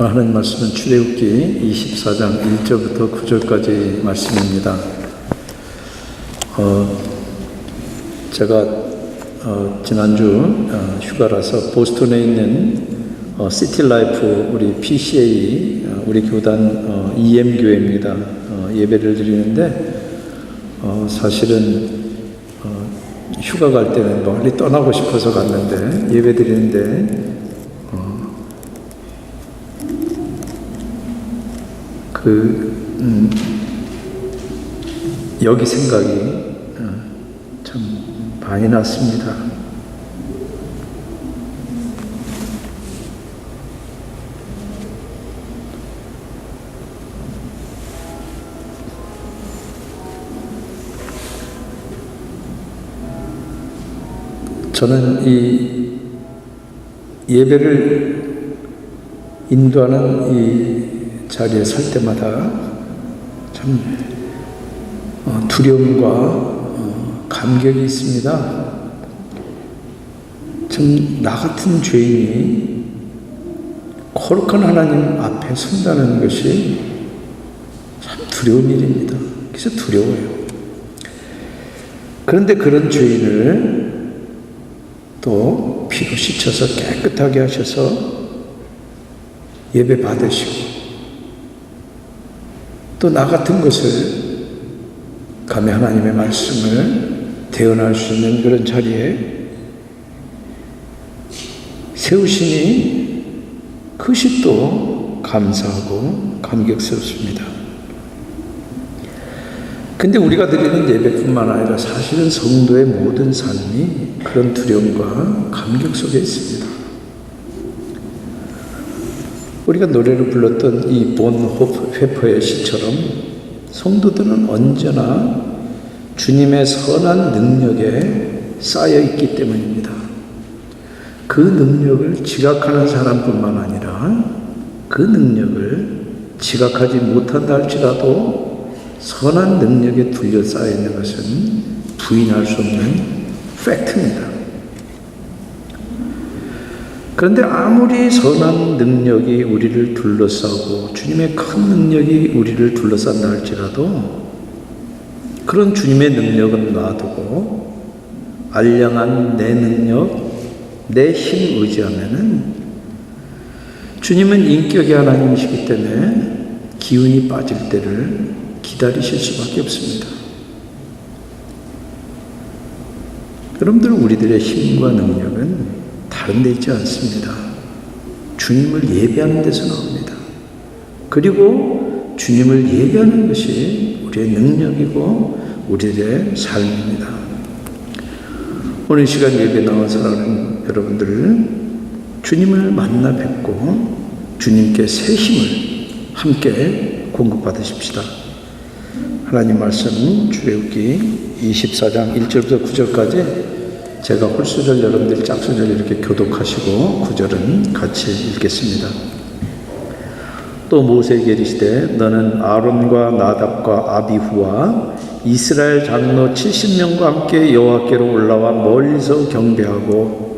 오늘 하는 말씀은 출애굽기 24장 1절부터 9절까지 말씀입니다. 제가 지난주 휴가라서 보스턴에 있는 시티라이프 우리 PCA 우리 교단 EM교회입니다. 예배를 드리는데 사실은 휴가 갈 때는 멀리 떠나고 싶어서 갔는데 예배 드리는데 여기 생각이 참 많이 났습니다. 저는 이 예배를 인도하는 이 자리에 설 때마다 참 두려움과 감격이 있습니다. 참 나 같은 죄인이 거룩한 하나님 앞에 선다는 것이 참 두려운 일입니다. 그래서 두려워요. 그런데 그런 죄인을 또 피로 씻어서 깨끗하게 하셔서 예배 받으시고 또 나 같은 것을 감히 하나님의 말씀을 대언할 수 있는 그런 자리에 세우시니 그것이 또 감사하고 감격스럽습니다. 근데 우리가 드리는 예배뿐만 아니라 사실은 성도의 모든 삶이 그런 두려움과 감격 속에 있습니다. 우리가 노래로 불렀던 이 본호페퍼의 시처럼 성도들은 언제나 주님의 선한 능력에 쌓여 있기 때문입니다. 그 능력을 지각하는 사람뿐만 아니라 그 능력을 지각하지 못한다 할지라도 선한 능력에 둘러싸여 있는 것은 부인할 수 없는 팩트입니다. 그런데 아무리 선한 능력이 우리를 둘러싸고 주님의 큰 능력이 우리를 둘러싼다 할지라도 그런 주님의 능력은 놔두고 알량한 내 능력, 내 힘 의지하면은 주님은 인격의 하나님이시기 때문에 기운이 빠질 때를 기다리실 수밖에 없습니다. 여러분들 우리들의 힘과 능력은 다른 데 있지 않습니다. 주님을 예배하는 데서 나옵니다. 그리고 주님을 예배하는 것이 우리의 능력이고 우리의 삶입니다. 오늘 시간 예배 나온 사랑하는 여러분들 주님을 만나 뵙고 주님께 새 힘을 함께 공급받으십시다. 하나님 말씀 출애굽기 24장 1절부터 9절까지 제가 홀수절 여러분들이 짝수절 이렇게 교독하시고 구절은 같이 읽겠습니다. 또 모세에게 이르시되 너는 아론과 나답과 아비후와 이스라엘 장로 70명과 함께 여호와께로 올라와 멀리서 경배하고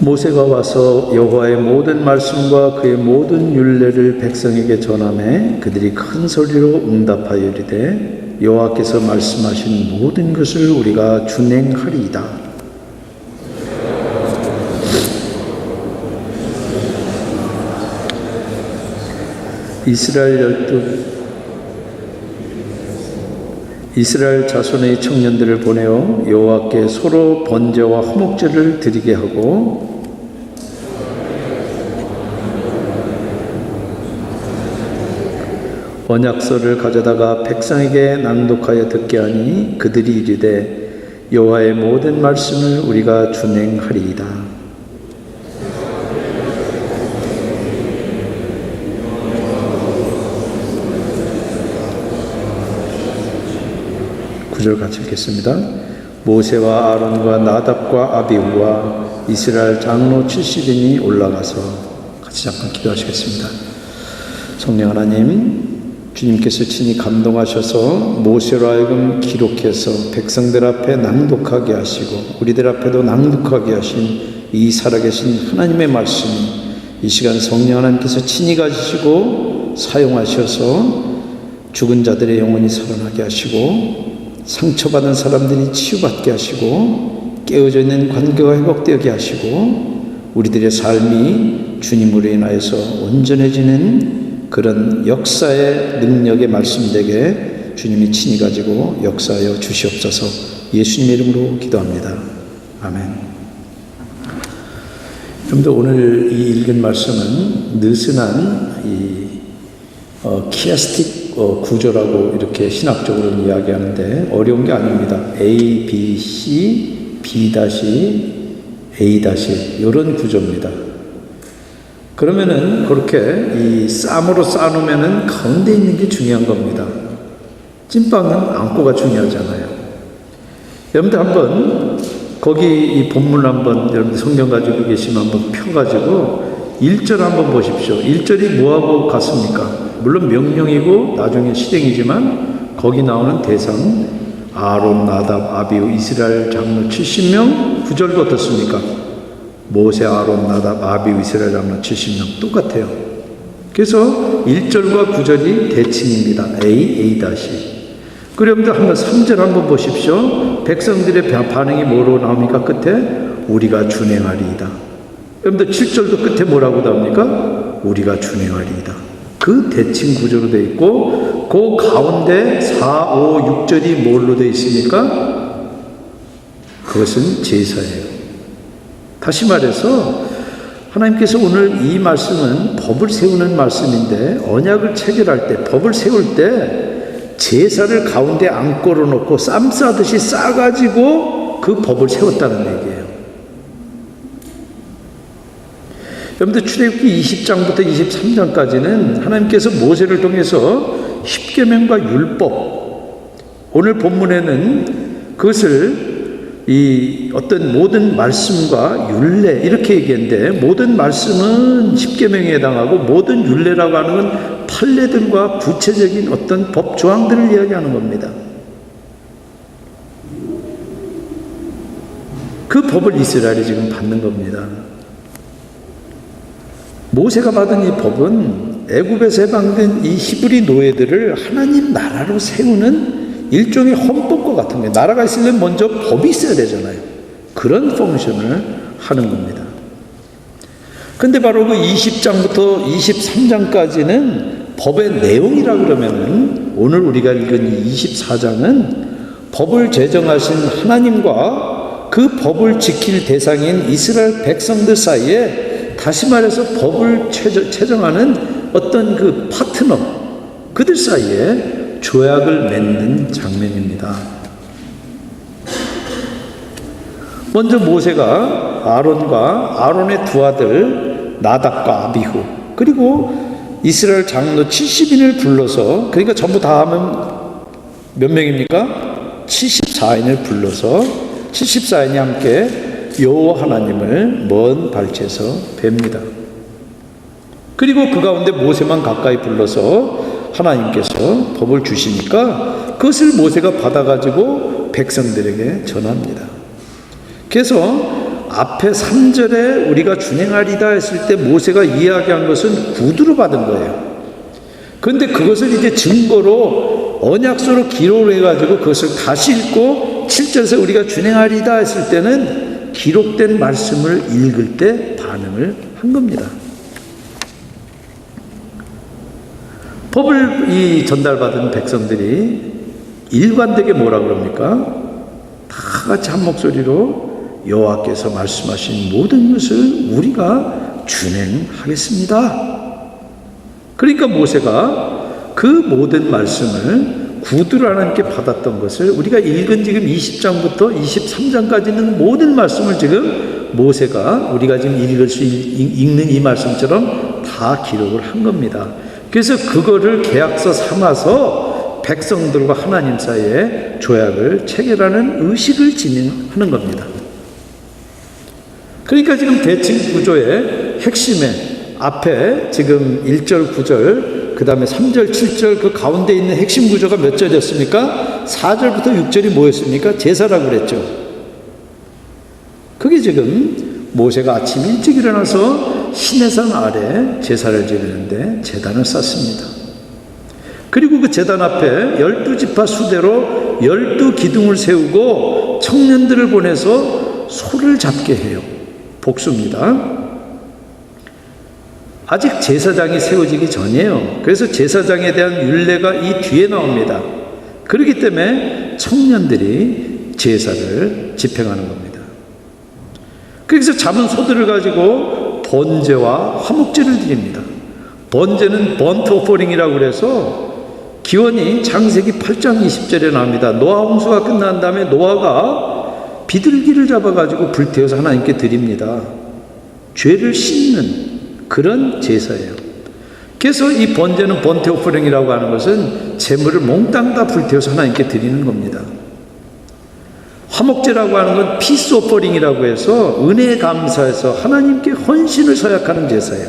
모세가 와서 여호와의 모든 말씀과 그의 모든 율례를 백성에게 전하매 그들이 큰 소리로 응답하여 이르되 여호와께서 말씀하신 모든 것을 우리가 준행하리이다. 이스라엘 자손의 청년들을 보내어 여호와께 소로 번제와 화목제를 드리게 하고 언약서를 가져다가 백성에게 낭독하여 듣게 하니 그들이 이르되 여호와의 모든 말씀을 우리가 준행하리이다. 구절 같이 읽겠습니다. 모세와 아론과 나답과 아비후와 이스라엘 장로 70인이 올라가서 같이 잠깐 기도하시겠습니다. 성령 하나님, 주님께서 친히 감동하셔서 모세로 하여금 기록해서 백성들 앞에 낭독하게 하시고 우리들 앞에도 낭독하게 하신 이 살아계신 하나님의 말씀이 이 시간 성령 하나님께서 친히 가지시고 사용하셔서 죽은 자들의 영혼이 살아나게 하시고 상처받은 사람들이 치유받게 하시고 깨어져 있는 관계가 회복되게 하시고 우리들의 삶이 주님으로 인하여서 온전해지는 그런 역사의 능력의 말씀되게 주님이 친히 가지고 역사하여 주시옵소서. 예수님의 이름으로 기도합니다. 아멘. 여러분들 오늘 이 읽은 말씀은 느슨한 키아스틱 구조라고 이렇게 신학적으로는 이야기하는데 어려운 게 아닙니다. A, B, C, B A 이런 구조입니다. 그러면은 그렇게 이 쌈으로 싸놓으면은 가운데 있는 게 중요한 겁니다. 찐빵은 안고가 중요하잖아요. 여러분들 한번 거기 이 본문 한번 여러분들 성경 가지고 계시면 한번 펴가지고 1절 한번 보십시오. 1절이 뭐하고 같습니까? 물론 명령이고 나중에 실행이지만 거기 나오는 대상 아론, 나답, 아비후, 이스라엘 장로 70명 9절도 어떻습니까? 모세, 아론, 나답, 아비후, 이스라엘 장로 70명 똑같아요. 그래서 1절과 9절이 대칭입니다. A. 그럼 한번 3절 한번 보십시오. 백성들의 반응이 뭐로 나옵니까? 끝에 우리가 준행하리이다. 여러분들 7절도 끝에 뭐라고 나옵니까? 우리가 준행하리이다. 그 대칭 구조로 되어 있고 그 가운데 4, 5, 6절이 뭘로 되어 있습니까? 그것은 제사예요. 다시 말해서 하나님께서 오늘 이 말씀은 법을 세우는 말씀인데 언약을 체결할 때 법을 세울 때 제사를 가운데 안고로 놓고 쌈 싸듯이 싸가지고 그 법을 세웠다는 얘기예요. 여러분들 출애굽기 20장부터 23장까지는 하나님께서 모세를 통해서 십계명과 율법, 오늘 본문에는 그것을 이 어떤 모든 말씀과 율례 이렇게 얘기했는데 모든 말씀은 십계명에 해당하고 모든 율례라고 하는 건 판례들과 구체적인 어떤 법 조항들을 이야기하는 겁니다. 그 법을 이스라엘이 지금 받는 겁니다. 모세가 받은 이 법은 애굽에서 해방된 이 히브리 노예들을 하나님 나라로 세우는 일종의 헌법과 같은 거예요. 나라가 있으려면 먼저 법이 있어야 되잖아요. 그런 펑션을 하는 겁니다. 근데 바로 그 20장부터 23장까지는 법의 내용이라 그러면은 오늘 우리가 읽은 이 24장은 법을 제정하신 하나님과 그 법을 지킬 대상인 이스라엘 백성들 사이에 다시 말해서 법을 채정하는 어떤 그 파트너, 그들 사이에 조약을 맺는 장면입니다. 먼저 모세가 아론의 두 아들 나답과 아비후 그리고 이스라엘 장로 70인을 불러서, 그러니까 전부 다 하면 몇 명입니까? 74인을 불러서 74인이 함께 여호와 하나님을 먼 발치에서 뵙니다. 그리고 그 가운데 모세만 가까이 불러서 하나님께서 법을 주시니까 그것을 모세가 받아가지고 백성들에게 전합니다. 그래서 앞에 3절에 우리가 준행하리다 했을 때 모세가 이야기한 것은 구두로 받은 거예요. 그런데 그것을 이제 증거로 언약서로 기록을 해가지고 그것을 다시 읽고 7절에서 우리가 준행하리다 했을 때는 기록된 말씀을 읽을 때 반응을 한 겁니다. 법을 전달받은 백성들이 일관되게 뭐라 그럽니까? 다 같이 한 목소리로 여호와께서 말씀하신 모든 것을 우리가 준행하겠습니다. 그러니까 모세가 그 모든 말씀을 구두로 하나님께 받았던 것을 우리가 읽은 지금 20장부터 23장까지 있는 모든 말씀을 지금 모세가 우리가 지금 읽는 이 말씀처럼 다 기록을 한 겁니다. 그래서 그거를 계약서 삼아서 백성들과 하나님 사이에 조약을 체결하는 의식을 진행하는 겁니다. 그러니까 지금 대칭 구조의 핵심에 앞에 지금 1절 9절 그 다음에 3절, 7절 그 가운데 있는 핵심 구조가 몇 절이었습니까? 4절부터 6절이 뭐였습니까? 제사라고 그랬죠. 그게 지금 모세가 아침 일찍 일어나서 시내산 아래 제사를 지내는데 제단을 쌓습니다. 그리고 그 제단 앞에 12지파 수대로 12기둥을 세우고 청년들을 보내서 소를 잡게 해요. 복수입니다. 아직 제사장이 세워지기 전이에요. 그래서 제사장에 대한 율례가 이 뒤에 나옵니다. 그렇기 때문에 청년들이 제사를 집행하는 겁니다. 그래서 잡은 소들을 가지고 번제와 화목제를 드립니다. 번제는 번트 오퍼링이라고 그래서 기원이 창세기 8장 20절에 나옵니다. 노아 홍수가 끝난 다음에 노아가 비둘기를 잡아가지고 불태워서 하나님께 드립니다. 죄를 씻는 그런 제사예요. 그래서 이 번제는 번트 오퍼링이라고 하는 것은 재물을 몽땅 다 불태워서 하나님께 드리는 겁니다. 화목제라고 하는 건 피스 오퍼링이라고 해서 은혜에 감사해서 하나님께 헌신을 서약하는 제사예요.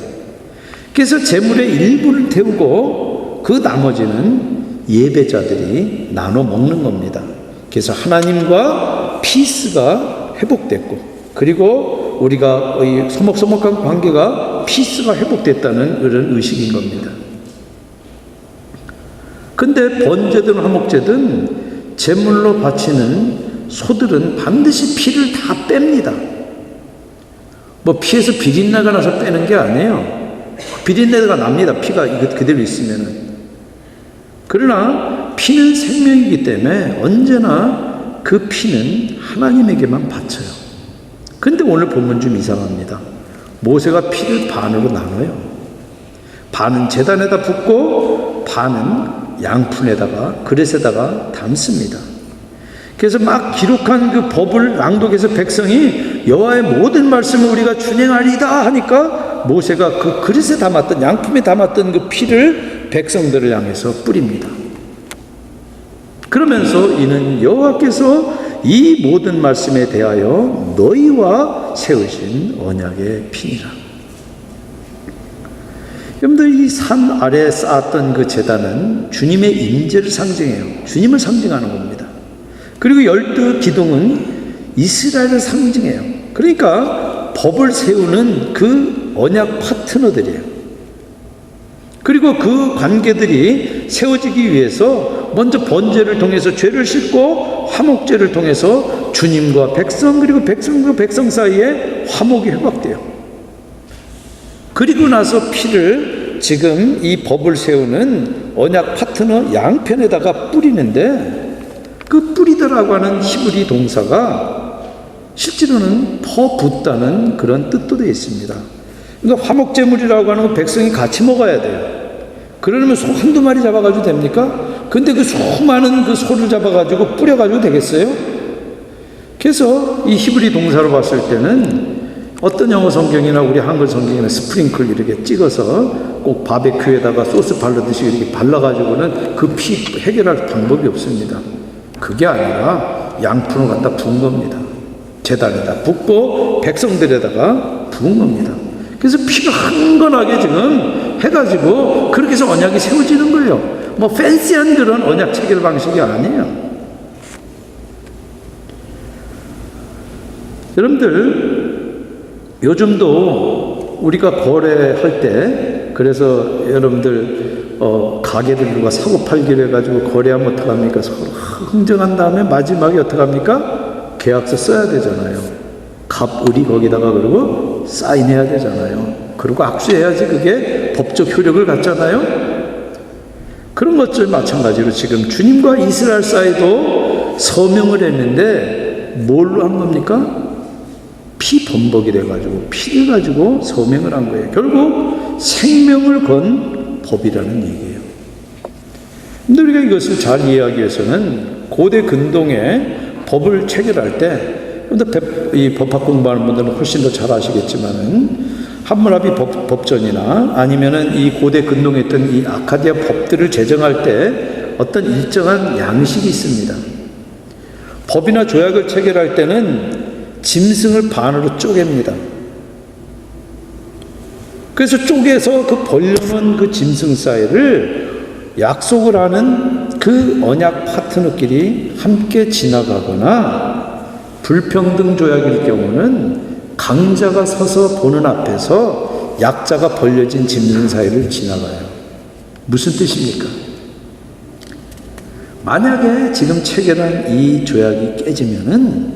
그래서 재물의 일부를 태우고 그 나머지는 예배자들이 나눠 먹는 겁니다. 그래서 하나님과 피스가 회복됐고, 그리고 우리가 서먹서먹한 관계가 피스가 회복됐다는 그런 의식인 겁니다. 근데 번제든 화목제든 제물로 바치는 소들은 반드시 피를 다 뺍니다. 뭐 피에서 비린내가 나서 빼는 게 아니에요. 비린내가 납니다. 피가 그대로 있으면은. 그러나 피는 생명이기 때문에 언제나 그 피는 하나님에게만 바쳐요. 근데 오늘 본문 좀 이상합니다. 모세가 피를 반으로 나눠요. 반은 제단에다 붓고 반은 양푼에다가 그릇에다가 담습니다. 그래서 막 기록한 그 법을 낭독해서 백성이 여호와의 모든 말씀을 우리가 준행하리다 하니까 모세가 그 그릇에 담았던, 양품에 담았던 그 피를 백성들을 향해서 뿌립니다. 그러면서 이는 여호와께서 이 모든 말씀에 대하여 너희와 세우신 언약의 피니라. 여러분들, 이 산 아래에 쌓았던 그 제단은 주님의 임재를 상징해요. 주님을 상징하는 겁니다. 그리고 12기둥은 이스라엘을 상징해요. 그러니까 법을 세우는 그 언약 파트너들이에요. 그리고 그 관계들이 세워지기 위해서 먼저 번제를 통해서 죄를 씻고 화목제를 통해서 주님과 백성, 그리고 백성과 백성 사이에 화목이 회복돼요. 그리고 나서 피를 지금 이 법을 세우는 언약 파트너 양편에다가 뿌리는데, 그 뿌리다라고 하는 히브리 동사가 실제로는 퍼붓다는 그런 뜻도 되어 있습니다. 그러니까 화목제물이라고 하는 건 백성이 같이 먹어야 돼요. 그러려면 소 한두 마리 잡아가지고 됩니까? 근데 그 수많은 그 소를 잡아가지고 뿌려가지고 되겠어요? 그래서 이 히브리 동사로 봤을 때는 어떤 영어 성경이나 우리 한글 성경에는 스프링클 이렇게 찍어서 꼭 바베큐에다가 소스 바르듯이 이렇게 발라가지고는 그 피 해결할 방법이 없습니다. 그게 아니라 양푼을 갖다 부은 겁니다. 제단에다 붓고 백성들에다가 부은 겁니다. 그래서 피가 흥건하게 지금 해가지고 그렇게 해서 언약이 세워지는 거예요. 뭐 팬시한 그런 언약 체결 방식이 아니에요. 여러분들, 요즘도 우리가 거래할 때, 그래서 여러분들 가게를 누가 사고 팔기로 해가지고 거래하면 어떡합니까? 서로 흥정한 다음에 마지막에 어떡합니까? 계약서 써야 되잖아요. 갑을이 거기다가 그리고 사인해야 되잖아요. 그리고 악수해야지 그게 법적 효력을 갖잖아요. 그런 것들 마찬가지로 지금 주님과 이스라엘 사이도 서명을 했는데 뭘로 한 겁니까? 피범벅이래가지고 피를 가지고 서명을 한 거예요. 결국 생명을 건 법이라는 얘기예요. 근데 우리가 이것을 잘 이해하기 위해서는 고대 근동의 법을 체결할 때, 이 법학 공부하는 분들은 훨씬 더 잘 아시겠지만은 함무라비 법전이나 아니면은 이 고대 근동에 있던 이 아카디아 법들을 제정할 때 어떤 일정한 양식이 있습니다. 법이나 조약을 체결할 때는 짐승을 반으로 쪼갭니다. 그래서 쪼개서 그 벌려놓은 그 짐승 사이를 약속을 하는 그 언약 파트너끼리 함께 지나가거나, 불평등 조약일 경우는 강자가 서서 보는 앞에서 약자가 벌려진 짐승 사이를 지나가요. 무슨 뜻입니까? 만약에 지금 체결한 이 조약이 깨지면은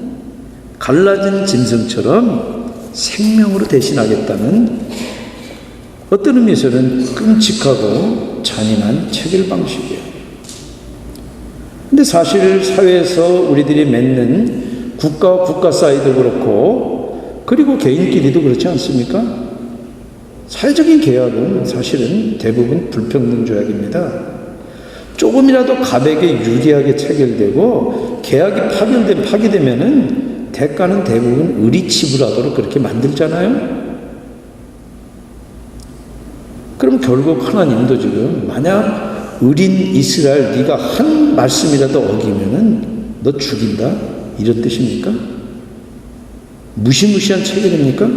갈라진 짐승처럼 생명으로 대신하겠다는 어떤 의미에서는 끔찍하고 잔인한 체결 방식이에요. 근데 사실 사회에서 우리들이 맺는 국가와 국가 사이도 그렇고, 그리고 개인끼리도 그렇지 않습니까? 사회적인 계약은 사실은 대부분 불평등 조약입니다. 조금이라도 갑에게 유리하게 체결되고 계약이 파기되면은 대가는 대부분 을이 지불하도록 그렇게 만들잖아요. 그럼 결국 하나님도 지금 만약 을인 이스라엘 네가 한 말씀이라도 어기면은 너 죽인다, 이런 뜻입니까? 무시무시한 체결입니까?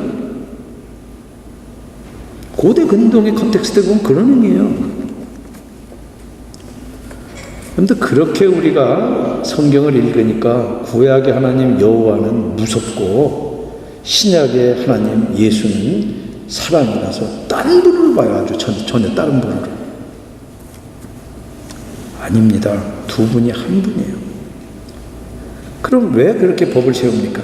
고대 근동의 컨텍스트에 보면 그런 의미예요. 그런데 그렇게 우리가 성경을 읽으니까 구약의 하나님 여호와는 무섭고 신약의 하나님 예수는 사랑이라서 다른 분으로 봐요. 아주 전혀 다른 분으로. 아닙니다. 두 분이 한 분이에요. 그럼 왜 그렇게 법을 세웁니까?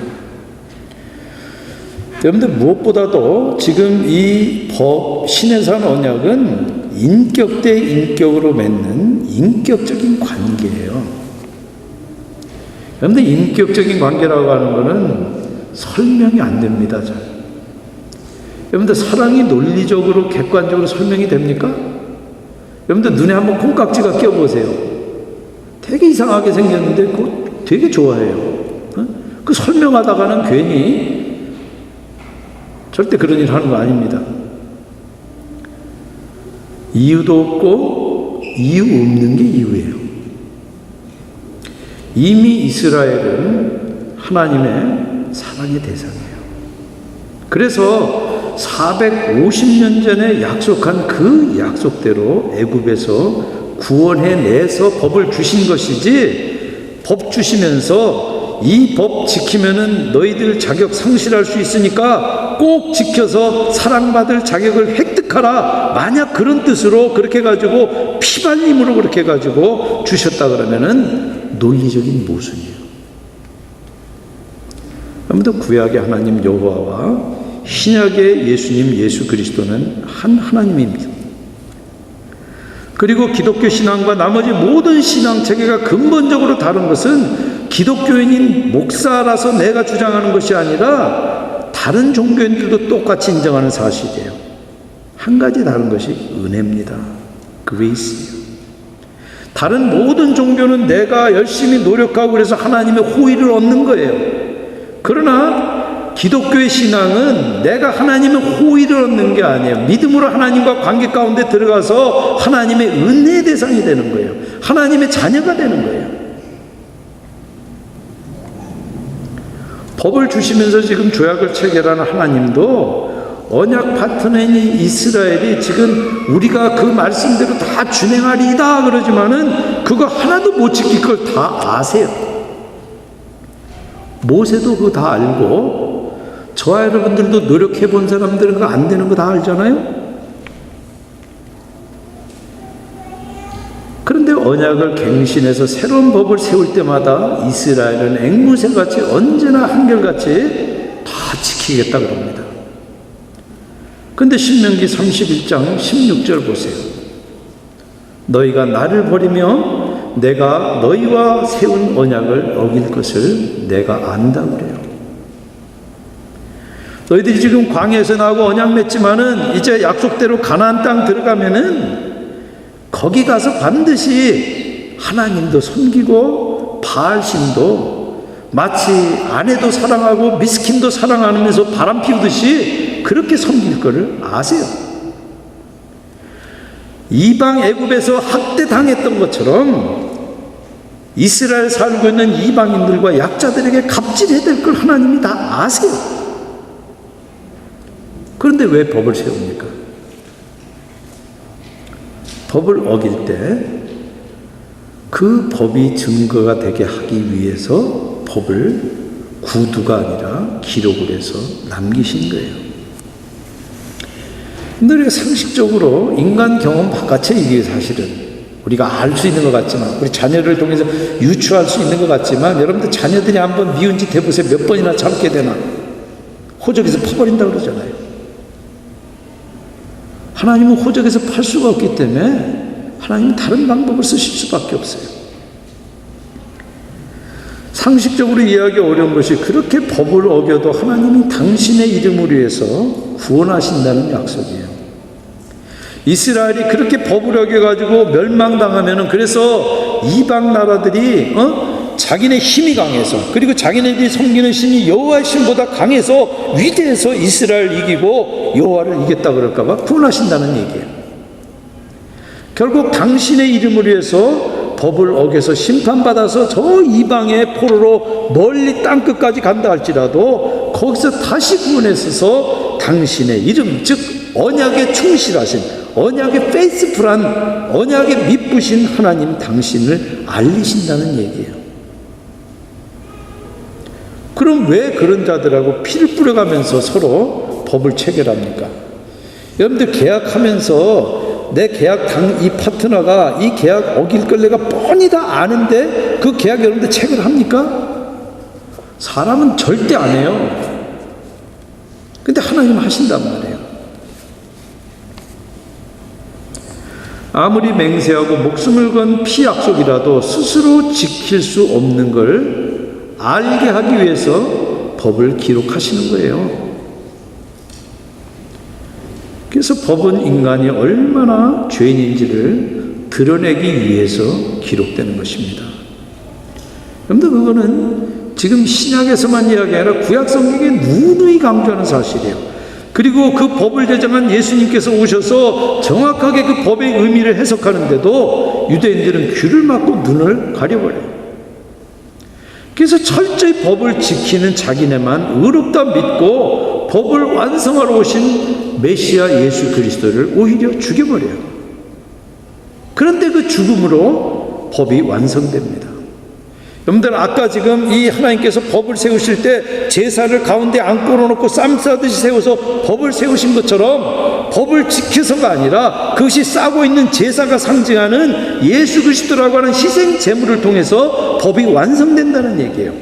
여러분들, 무엇보다도 지금 이 법, 신의 산 언약은 인격 대 인격으로 맺는 인격적인 관계예요. 여러분들, 인격적인 관계라고 하는 것은 설명이 안 됩니다. 잘. 여러분들, 사랑이 논리적으로 객관적으로 설명이 됩니까? 여러분들, 눈에 한번 콩깍지가 껴보세요. 되게 이상하게 생겼는데 그거 되게 좋아해요. 그 설명하다가는 괜히 절대 그런 일 하는 거 아닙니다. 이유도 없고 이유 없는 게 이유예요. 이미 이스라엘은 하나님의 사랑의 대상이에요. 그래서 450년 전에 약속한 그 약속대로 애굽에서 구원해내서 법을 주신 것이지, 법 주시면서 이 법 지키면은 너희들 자격 상실할 수 있으니까 꼭 지켜서 사랑받을 자격을 획득하라, 만약 그런 뜻으로 그렇게 가지고 피발림으로 그렇게 가지고 주셨다 그러면은 논리적인 모순이에요. 아무튼 구약의 하나님 여호와와 신약의 예수님 예수 그리스도는 한 하나님입니다. 그리고 기독교 신앙과 나머지 모든 신앙 체계가 근본적으로 다른 것은 기독교인인 목사라서 내가 주장하는 것이 아니라 다른 종교인들도 똑같이 인정하는 사실이에요. 한 가지 다른 것이 은혜입니다. 그레이스예요. 다른 모든 종교는 내가 열심히 노력하고 그래서 하나님의 호의를 얻는 거예요. 그러나 기독교의 신앙은 내가 하나님의 호의를 얻는 게 아니에요. 믿음으로 하나님과 관계 가운데 들어가서 하나님의 은혜의 대상이 되는 거예요. 하나님의 자녀가 되는 거예요. 법을 주시면서 지금 조약을 체결하는 하나님도 언약 파트너인 이스라엘이 지금 우리가 그 말씀대로 다 준행하리이다 그러지만은 그거 하나도 못 지킬 걸 다 아세요. 모세도 그거 다 알고, 저와 여러분들도 노력해 본 사람들은 그거 안 되는 거 다 알잖아요. 그런데 언약을 갱신해서 새로운 법을 세울 때마다 이스라엘은 앵무새같이 언제나 한결같이 다 지키겠다 그럽니다. 그런데 신명기 31장 16절 보세요. 너희가 나를 버리면 내가 너희와 세운 언약을 어길 것을 내가 안다 그래요. 너희들이 지금 광야에서 나오고 언약 맺지만은 이제 약속대로 가나안 땅 들어가면은 거기 가서 반드시 하나님도 섬기고 바알신도 마치 아내도 사랑하고 미스킨도 사랑하면서 바람 피우듯이 그렇게 섬길 거를 아세요. 이방 애굽에서 학대당했던 것처럼 이스라엘 살고 있는 이방인들과 약자들에게 갑질해야 될 걸 하나님이 다 아세요. 그런데 왜 법을 세웁니까? 법을 어길 때 그 법이 증거가 되게 하기 위해서 법을 구두가 아니라 기록을 해서 남기신 거예요. 근데 우리가 상식적으로 인간 경험 바깥에 이게 사실은 우리가 알 수 있는 것 같지만, 우리 자녀를 통해서 유추할 수 있는 것 같지만, 여러분들 자녀들이 한번 미운 짓 해보세요. 몇 번이나 참게 되나? 호적에서 퍼버린다고 그러잖아요. 하나님은 호적에서 팔 수가 없기 때문에 하나님은 다른 방법을 쓰실 수밖에 없어요. 상식적으로 이해하기 어려운 것이, 그렇게 법을 어겨도 하나님은 당신의 이름을 위해서 구원하신다는 약속이에요. 이스라엘이 그렇게 법을 어겨가지고 멸망당하면은, 그래서 이방 나라들이 자기네 힘이 강해서, 그리고 자기네들이 섬기는 신이 여호와의 신보다 강해서 위대해서 이스라엘 이기고 여호와를 이겼다 그럴까봐 구원하신다는 얘기예요. 결국 당신의 이름을 위해서 법을 어겨서 심판받아서 저 이방의 포로로 멀리 땅끝까지 간다 할지라도 거기서 다시 구원했어서 당신의 이름, 즉 언약에 충실하신, 언약에 페이스풀한, 언약에 미쁘신 하나님 당신을 알리신다는 얘기예요. 그럼 왜 그런 자들하고 피를 뿌려가면서 서로 법을 체결합니까? 여러분들 계약하면서 내 계약 이 파트너가 이 계약 어길 걸 내가 뻔히 다 아는데 그 계약 여러분들 체결합니까? 사람은 절대 안 해요. 근데 하나님은 하신단 말이에요. 아무리 맹세하고 목숨을 건 피약속이라도 스스로 지킬 수 없는 걸 알게 하기 위해서 법을 기록하시는 거예요. 그래서 법은 인간이 얼마나 죄인인지를 드러내기 위해서 기록되는 것입니다. 여러분들, 그거는 지금 신약에서만 이야기 아니라 구약 성경에 누누이 강조하는 사실이에요. 그리고 그 법을 제정한 예수님께서 오셔서 정확하게 그 법의 의미를 해석하는데도 유대인들은 귀를 막고 눈을 가려버려요. 그래서 철저히 법을 지키는 자기네만 의롭다 믿고 법을 완성하러 오신 메시아 예수 그리스도를 오히려 죽여버려요. 그런데 그 죽음으로 법이 완성됩니다. 여러분들, 아까 지금 이 하나님께서 법을 세우실 때 제사를 가운데 안고 놓고 쌈 싸듯이 세워서 법을 세우신 것처럼 법을 지켜서가 아니라 그것이 싸고 있는 제사가 상징하는 예수 그리스도라고 하는 희생 제물을 통해서 법이 완성된다는 얘기예요.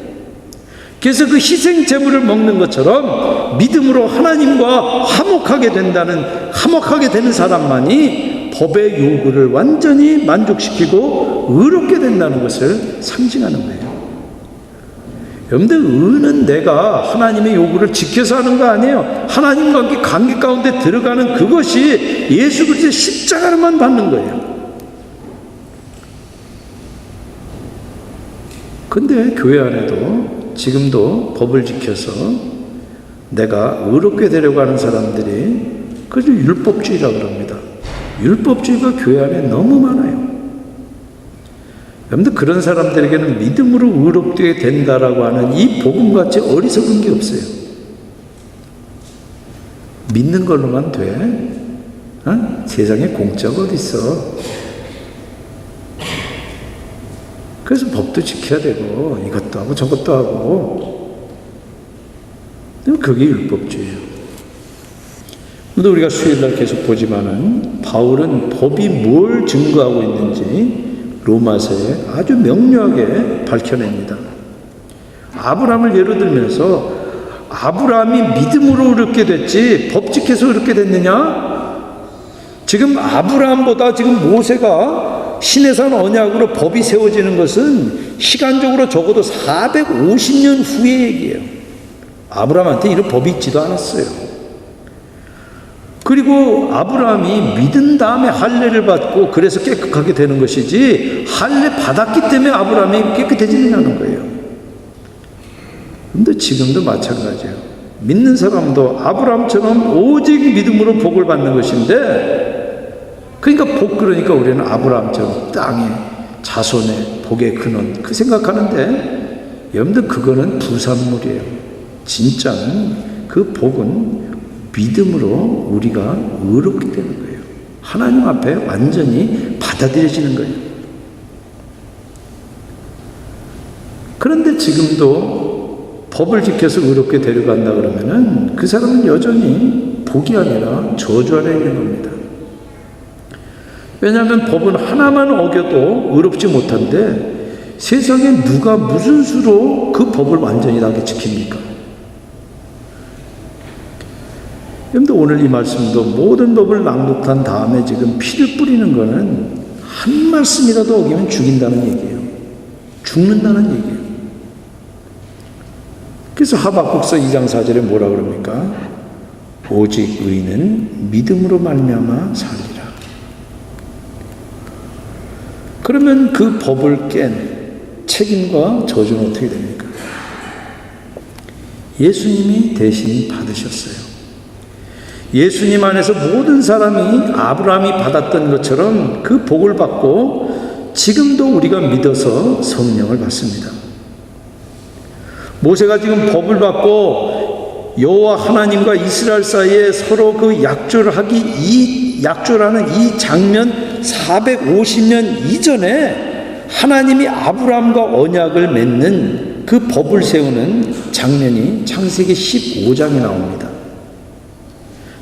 그래서 그 희생 제물을 먹는 것처럼 믿음으로 하나님과 화목하게 되는 사람만이 법의 요구를 완전히 만족시키고 의롭게 된다는 것을 상징하는 거예요. 여러분들, 의는 내가 하나님의 요구를 지켜서 하는 거 아니에요. 하나님과 함께 관계 가운데 들어가는 그것이 예수 그리스도의 십자가로만 받는 거예요. 근데 교회 안에도 지금도 법을 지켜서 내가 의롭게 되려고 하는 사람들이, 그래서 율법주의라고 합니다. 율법주의가 교회 안에 너무 많아요. 여러분들, 그런 사람들에게는 믿음으로 의롭게 된다라고 하는 이 복음같이 어리석은 게 없어요. 믿는 걸로만 돼? 세상에 공짜가 어디 있어? 그래서 법도 지켜야 되고 이것도 하고 저것도 하고, 그게 율법주의예요. 근데 우리가 수요일날 계속 보지만은 바울은 법이 뭘 증거하고 있는지 로마서에 아주 명료하게 밝혀냅니다. 아브라함을 예로 들면서 아브라함이 믿음으로 의롭게 됐지 법 지켜서 의롭게 됐느냐? 지금 아브라함보다 지금 모세가 시내산 언약으로 법이 세워지는 것은 시간적으로 적어도 450년 후의 얘기예요. 아브라함한테 이런 법이 있지도 않았어요. 그리고 아브라함이 믿은 다음에 할례를 받고 그래서 깨끗하게 되는 것이지, 할례 받았기 때문에 아브라함이 깨끗해지는 거예요. 그런데 지금도 마찬가지예요. 믿는 사람도 아브라함처럼 오직 믿음으로 복을 받는 것인데, 그러니까 그러니까 우리는 아브라함처럼 땅에 자손의 복의 근원 그 생각하는데, 여러분들, 그거는 부산물이에요. 진짜는 그 복은 믿음으로 우리가 의롭게 되는 거예요. 하나님 앞에 완전히 받아들여지는 거예요. 그런데 지금도 법을 지켜서 의롭게 데려간다 그러면은 그 사람은 여전히 복이 아니라 저주 아래 있는 겁니다. 왜냐하면 법은 하나만 어겨도 의롭지 못한데 세상에 누가 무슨 수로 그 법을 완전히 다 지킵니까? 그런데 오늘 이 말씀도 모든 법을 낭독한 다음에 지금 피를 뿌리는 거는 한 말씀이라도 어기면 죽인다는 얘기예요. 죽는다는 얘기예요. 그래서 하박국서 2장 4절에 뭐라 그럽니까? 오직 의인은 믿음으로 말미암아 살리라. 그러면 그 법을 깬 책임과 저주는 어떻게 됩니까? 예수님이 대신 받으셨어요. 예수님 안에서 모든 사람이 아브라함이 받았던 것처럼 그 복을 받고 지금도 우리가 믿어서 성령을 받습니다. 모세가 지금 법을 받고 여호와 하나님과 이스라엘 사이에 서로 그 약조라는 이 장면 450년 이전에 하나님이 아브라함과 언약을 맺는 그 법을 세우는 장면이 창세기 15장에 나옵니다.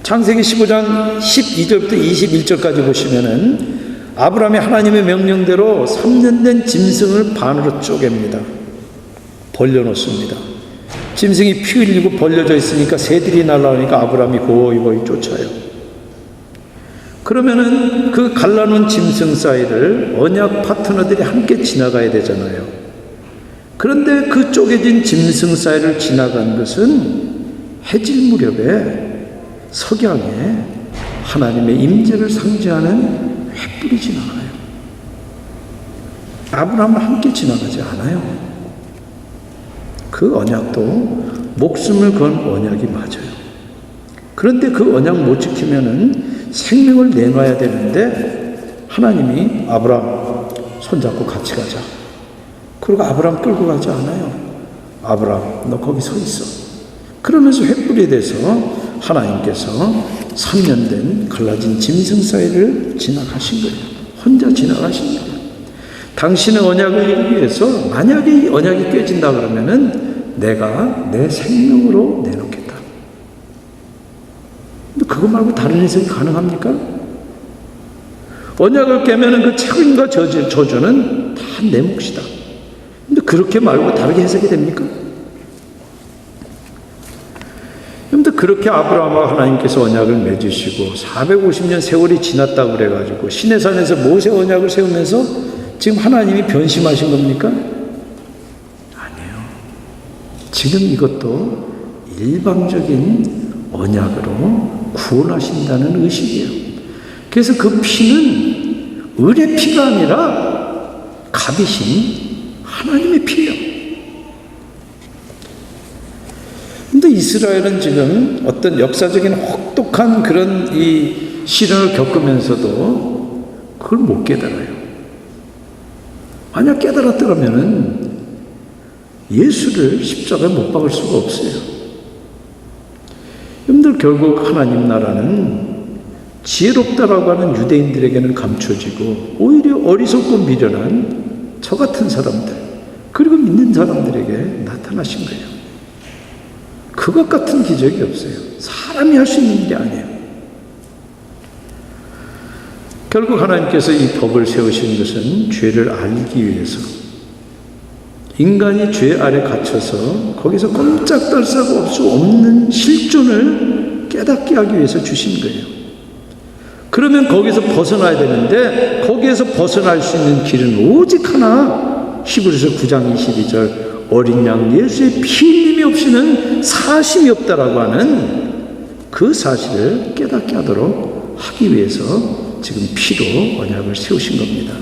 창세기 15장 12절부터 21절까지 보시면은 아브라함이 하나님의 명령대로 3년 된 짐승을 반으로 쪼갭니다. 벌려놓습니다. 짐승이 피 흘리고 벌려져 있으니까 새들이 날아오니까 아브라함이 고이 쫓아요. 그러면은 그 갈라놓은 짐승 사이를 언약 파트너들이 함께 지나가야 되잖아요. 그런데 그 쪼개진 짐승 사이를 지나간 것은 해질 무렵에 석양에 하나님의 임재를 상징하는 횃불이 지나가요. 아브라함은 함께 지나가지 않아요. 그 언약도 목숨을 건 언약이 맞아요. 그런데 그 언약 못 지키면은 생명을 내놔야 되는데 하나님이 아브라함 손잡고 같이 가자. 그리고 아브라함 끌고 가지 않아요. 아브라함 너 거기 서 있어. 그러면서 횃불이 돼서 하나님께서 3년 된 갈라진 짐승 사이를 지나가신 거예요. 혼자 지나가신 거예요. 당신의 언약을 이루기 위해서 만약에 이 언약이 깨진다 그러면은 내가 내 생명으로 내놓겠다. 근데 그거 말고 다른 해석이 가능합니까? 언약을 깨면은 그 책임과 저주는 다 내 몫이다. 근데 그렇게 말고 다르게 해석이 됩니까? 그런데 그렇게 아브라함과 하나님께서 언약을 맺으시고 450년 세월이 지났다고 그래가지고 시내산에서 모세 언약을 세우면서 지금 하나님이 변심하신 겁니까? 아니에요. 지금 이것도 일방적인 언약으로 구원하신다는 의식이에요. 그래서 그 피는 을의 피가 아니라 값이신 하나님의 피예요. 근데 이스라엘은 지금 어떤 역사적인 혹독한 그런 이 시련을 겪으면서도 그걸 못 깨달아요. 만약 깨달았더라면은 예수를 십자가에 못 박을 수가 없어요. 여러분들 결국 하나님 나라는 지혜롭다라고 하는 유대인들에게는 감춰지고 오히려 어리석고 미련한 저 같은 사람들 그리고 믿는 사람들에게 나타나신 거예요. 그것 같은 기적이 없어요. 사람이 할 수 있는 일이 아니에요. 결국 하나님께서 이 법을 세우신 것은 죄를 알기 위해서 인간이 죄 아래 갇혀서 거기서 꼼짝달 새 수 없는 실존을 깨닫게 하기 위해서 주신 거예요. 그러면 거기서 벗어나야 되는데 거기에서 벗어날 수 있는 길은 오직 하나 히브리서 9장 22절 어린 양 예수의 피 흘림이 없이는 사심이 없다라고 하는 그 사실을 깨닫게 하도록 하기 위해서 지금 피로 언약을 세우신 겁니다.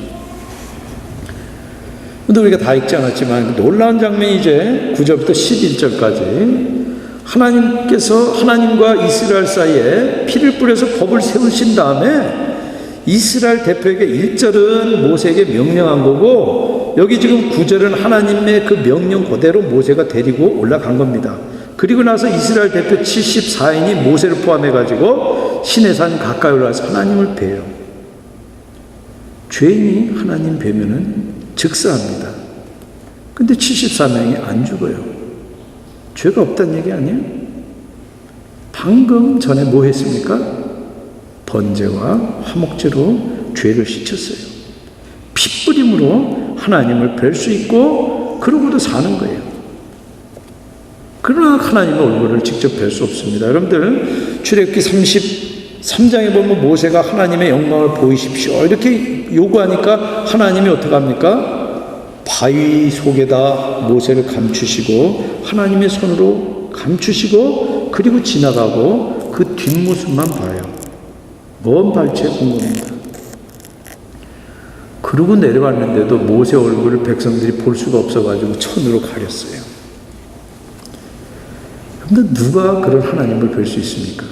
근데 우리가 다 읽지 않았지만 놀라운 장면이 이제 9절부터 11절까지 하나님께서 하나님과 이스라엘 사이에 피를 뿌려서 법을 세우신 다음에 이스라엘 대표에게 1절은 모세에게 명령한 거고 여기 지금 9절은 하나님의 그 명령 그대로 모세가 데리고 올라간 겁니다. 그리고 나서 이스라엘 대표 74인이 모세를 포함해 가지고 시내산 가까이 올라가서 하나님을 뵈요. 죄인이 하나님 뵈면은 즉사합니다. 근데 74명이 안 죽어요. 죄가 없다는 얘기 아니에요? 방금 전에 뭐 했습니까? 번제와 화목제로 죄를 씻었어요. 핏부림으로 하나님을 뵐 수 있고 그러고도 사는 거예요. 그러나 하나님의 얼굴을 직접 뵐 수 없습니다. 여러분들 출애굽기 33장에 보면 모세가 하나님의 영광을 보이십시오 이렇게 요구하니까 하나님이 어떻게 합니까? 바위 속에다 모세를 감추시고 하나님의 손으로 감추시고 그리고 지나가고 그 뒷모습만 봐요. 먼 발치에 궁금합니다. 그러고 내려왔는데도 모세 얼굴을 백성들이 볼 수가 없어가지고 천으로 가렸어요. 근데 누가 그런 하나님을 뵐 수 있습니까?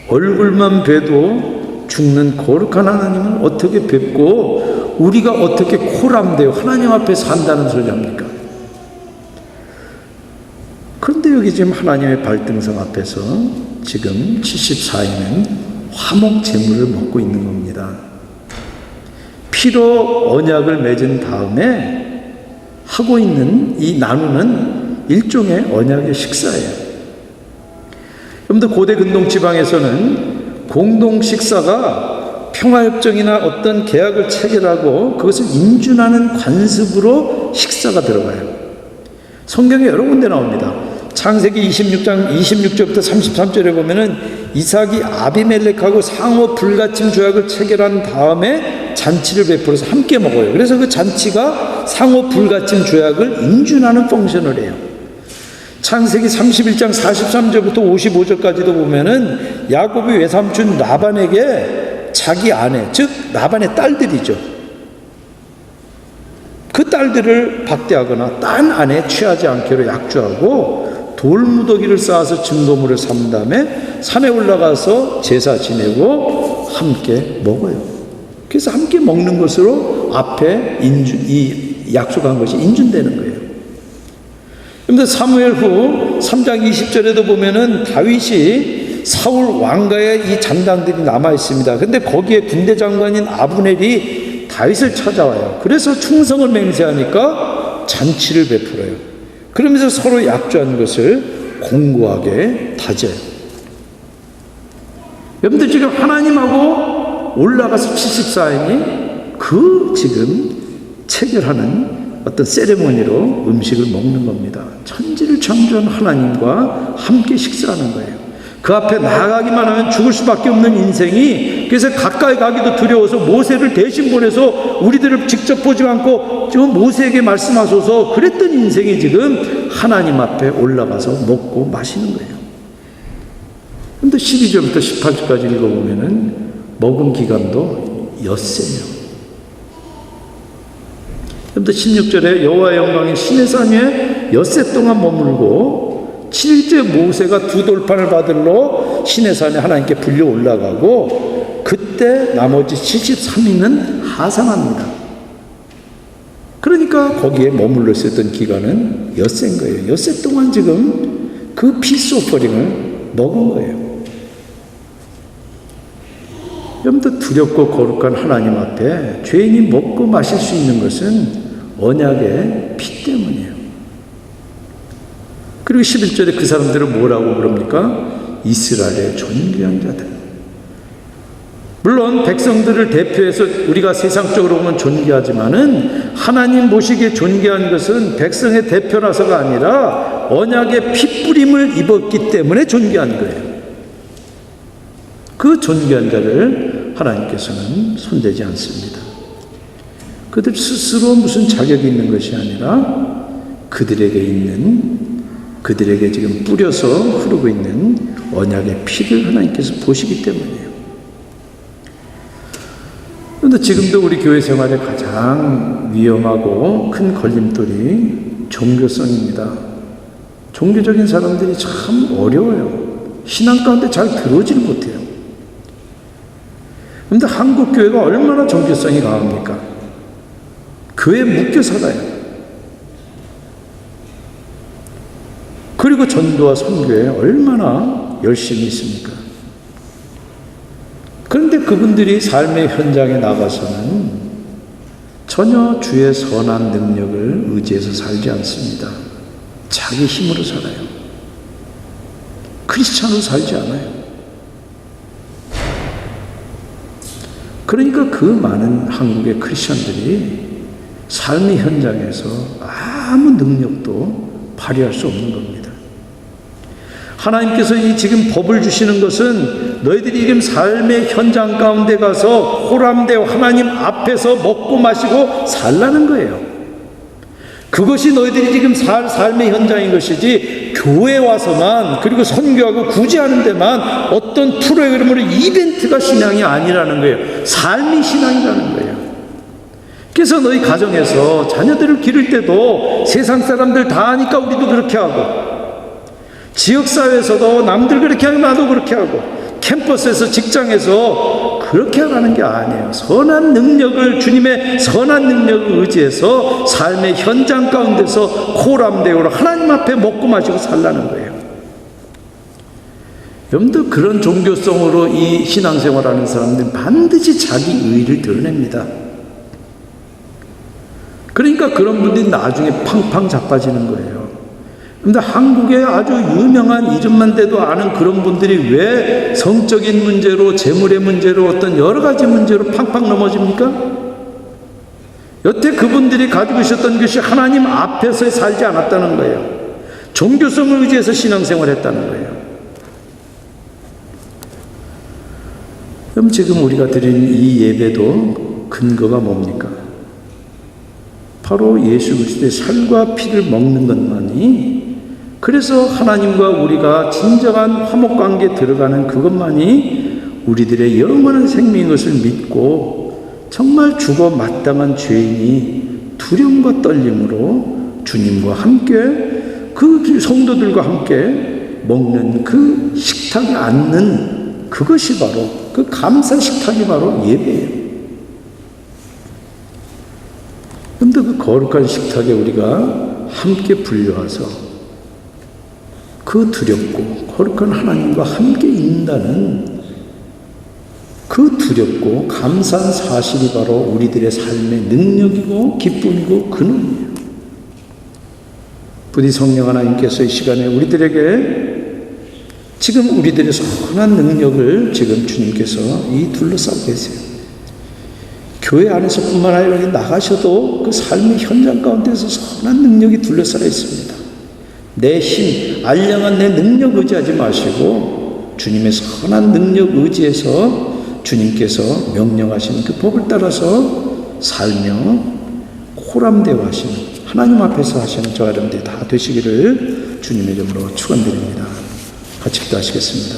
얼굴만 뵈도 죽는 거룩한 하나님을 어떻게 뵙고 우리가 어떻게 코람되어 하나님 앞에 산다는 소리 합니까? 그런데 여기 지금 하나님의 발등상 앞에서 지금 74인은 화목 제물을 먹고 있는 겁니다. 피로 언약을 맺은 다음에 하고 있는 이 나누는 일종의 언약의 식사예요. 여러분들 고대 근동 지방에서는 공동 식사가 평화협정이나 어떤 계약을 체결하고 그것을 인준하는 관습으로 식사가 들어가요. 성경에 여러 군데 나옵니다. 창세기 26장 26절부터 33절에 보면은 이삭이 아비멜렉하고 상호 불가침 조약을 체결한 다음에 잔치를 베풀어서 함께 먹어요. 그래서 그 잔치가 상호 불가침 조약을 인준하는 펑션을 해요. 창세기 31장 43절부터 55절까지도 보면은 야곱이 외삼촌 라반에게 자기 아내, 즉 라반의 딸들이죠. 그 딸들을 박대하거나 딴 아내에 취하지 않기로 약조하고 돌무더기를 쌓아서 증거물을 삼은 다음에 산에 올라가서 제사 지내고 함께 먹어요. 그래서 함께 먹는 것으로 앞에 이 약속한 것이 인준되는 거예요. 그런데 사무엘 후 3장 20절에도 보면은 다윗이 사울 왕가의 이 잔당들이 남아 있습니다. 근데 거기에 군대 장관인 아브넬이 다윗을 찾아와요. 그래서 충성을 맹세하니까 잔치를 베풀어요. 그러면서 서로 약조한 것을 공고하게 다져요. 여러분들 지금 하나님하고 올라가서 74인이 그 지금 체결하는 어떤 세레모니로 음식을 먹는 겁니다. 천지를 창조한 하나님과 함께 식사하는 거예요. 그 앞에 나아가기만 하면 죽을 수밖에 없는 인생이, 그래서 가까이 가기도 두려워서 모세를 대신 보내서 우리들을 직접 보지 않고 지금 모세에게 말씀하소서 그랬던 인생이 지금 하나님 앞에 올라가서 먹고 마시는 거예요. 그런데 12절부터 18절까지 읽어보면은 먹은 기간도 엿새예요. 그런데 16절에 여호와의 영광이 시내산 위에 엿새 동안 머물고 7일째 모세가 두 돌판을 받으러 시내산에 하나님께 불려 올라가고 그때 나머지 73인은 하산합니다. 그러니까 거기에 머물러 있었던 기간은 엿새인 거예요. 엿새 동안 지금 그 피스 오퍼링을 먹은 거예요. 여러분들 두렵고 거룩한 하나님 앞에 죄인이 먹고 마실 수 있는 것은 언약의 피 때문이에요. 그리고 11절에 그 사람들은 뭐라고 그럽니까? 이스라엘의 존귀한 자들. 물론 백성들을 대표해서 우리가 세상적으로 보면 존귀하지만은 하나님 보시기에 존귀한 것은 백성의 대표라서가 아니라 언약의 핏부림을 입었기 때문에 존귀한 거예요. 그 존귀한 자를 하나님께서는 손대지 않습니다. 그들 스스로 무슨 자격이 있는 것이 아니라 그들에게 지금 뿌려서 흐르고 있는 언약의 피를 하나님께서 보시기 때문이에요. 그런데 지금도 우리 교회 생활에 가장 위험하고 큰 걸림돌이 종교성입니다. 종교적인 사람들이 참 어려워요. 신앙 가운데 잘 들어오지를 못해요. 그런데 한국 교회가 얼마나 종교성이 강합니까? 교회에 묶여 살아요. 그리고 전도와 선교에 얼마나 열심히 있습니까? 그분들이 삶의 현장에 나가서는 전혀 주의 선한 능력을 의지해서 살지 않습니다. 자기 힘으로 살아요. 크리스찬으로 살지 않아요. 그러니까 그 많은 한국의 크리스찬들이 삶의 현장에서 아무 능력도 발휘할 수 없는 겁니다. 하나님께서 이 지금 법을 주시는 것은 너희들이 지금 삶의 현장 가운데 가서 호람되어 하나님 앞에서 먹고 마시고 살라는 거예요. 그것이 너희들이 지금 삶의 현장인 것이지, 교회 와서만 그리고 선교하고 구제하는 데만 어떤 프로그램으로 이벤트가 신앙이 아니라는 거예요. 삶이 신앙이라는 거예요. 그래서 너희 가정에서 자녀들을 기를 때도 세상 사람들 다 하니까 우리도 그렇게 하고, 지역사회에서도 남들 그렇게 하면 나도 그렇게 하고, 캠퍼스에서 직장에서 그렇게 하라는 게 아니에요. 선한 능력을, 주님의 선한 능력을 의지해서 삶의 현장 가운데서 호람되어 하나님 앞에 먹고 마시고 살라는 거예요. 여러분들, 그런 종교성으로 이 신앙생활하는 사람들은 반드시 자기 의의를 드러냅니다. 그러니까 그런 분들이 나중에 팡팡 자빠지는 거예요. 그런데 한국에 아주 유명한, 이름만 대도 아는 그런 분들이 왜 성적인 문제로, 재물의 문제로, 어떤 여러 가지 문제로 팡팡 넘어집니까? 여태 그분들이 가지고 있었던 것이 하나님 앞에서 살지 않았다는 거예요. 종교성을 의지해서 신앙생활을 했다는 거예요. 그럼 지금 우리가 드린 이 예배도 근거가 뭡니까? 바로 예수 그리스도의 살과 피를 먹는 것만이, 그래서 하나님과 우리가 진정한 화목관계에 들어가는 그것만이 우리들의 영원한 생명인 것을 믿고, 정말 죽어 마땅한 죄인이 두려움과 떨림으로 주님과 함께, 그 성도들과 함께 먹는 그 식탁에 앉는 그것이 바로, 그 감사 식탁이 바로 예배예요. 그런데 그 거룩한 식탁에 우리가 함께 불려와서 그 두렵고 거룩한 하나님과 함께 있는다는 그 두렵고 감사한 사실이 바로 우리들의 삶의 능력이고 기쁨이고 근원이에요. 부디 성령 하나님께서 이 시간에 우리들에게 지금 우리들의 선한 능력을 지금 주님께서 이 둘러싸고 계세요. 교회 안에서뿐만 아니라 나가셔도 그 삶의 현장 가운데서 선한 능력이 둘러싸여 있습니다. 내 힘, 알량한 내 능력 의지하지 마시고 주님의 선한 능력 의지해서 주님께서 명령하신 그 법을 따라서 살며 호람되어 하시는, 하나님 앞에서 하시는 저 여러분들이 다 되시기를 주님의 이름으로 축원드립니다. 같이 기도하시겠습니다.